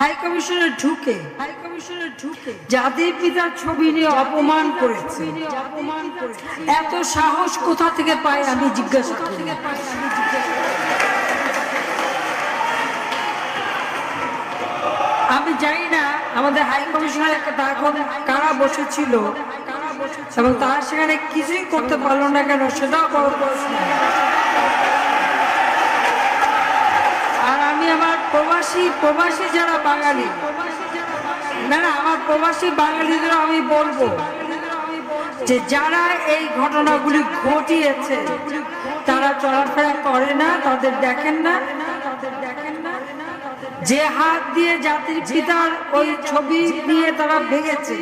High কমিশনে ঢুকে জাতির পিতার ছবি নিয়ে অপমান করেছে। এত সাহস কোথা থেকে পায় আমি জিজ্ঞাসা করি। আমি জানি না আমাদের হাই কমিশনার তখন কারা বসেছিল এবং তারা সেখানে কিছুই করতে পারলো না কেন, সেটাও বড় প্রশ্ন। আর আমি আমার প্রবাসী যারা বাঙালি, না আমার প্রবাসী বাঙালিদের আমি বলবো যে যারা এই ঘটনাগুলি ঘটিয়েছে তারা চলাফেরা করে না, তাদের দেখেন না। যে হাত দিয়ে জাতির পিতার ওই ছবি নিয়ে তারা ভেঙেছে,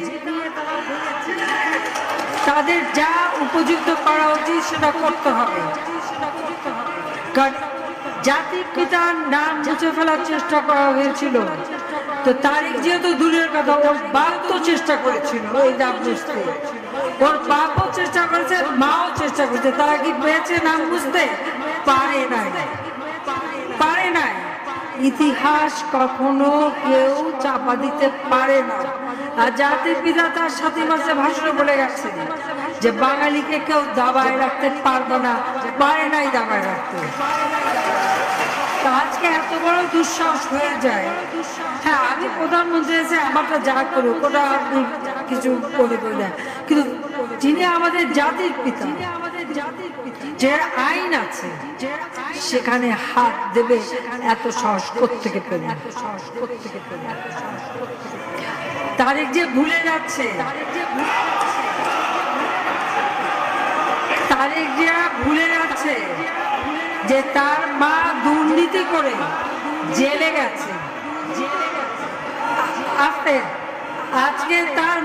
তাদের যা উপযুক্ত করা উচিত সেটা করতে হবে। জাতির পিতার নাম মুছে ফেলার চেষ্টা করা হয়েছিল, তো তারিখ যেহেতু দূরের কথা, ওর বাপ তো চেষ্টা করেছিল এই নাম বুঝতে, ওর বাপও চেষ্টা করেছে, মাও চেষ্টা করেছে। তারা কি পেয়েছে নাম বুঝতে? পারে নাই। ইতিহাস কখনো কেউ চাপা দিতে পারে না। আর জাতির পিতা তার সাথী মাসে ভাষণে বলে গেছে যে বাঙালিকে কেউ দাবায় রাখতে পারবে না, পারে নাই দাবায় রাখতে। আজকে এত বড় দুঃসাহস হয়ে যায়। হ্যাঁ, আমি প্রধানমন্ত্রী এসে আমারটা যা করুক ওটা আপনি কিছু করে দেন, কিন্তু যিনি আমাদের জাতির পিতা, যে আইন আছে সেখানে হাত দেবে, এত সাহস কোত্থেকে পেলেন? তারিখ যে ভুলে যাচ্ছে, যে তার মা দুর্নীতি করে জেলে গেছে। আজকে তার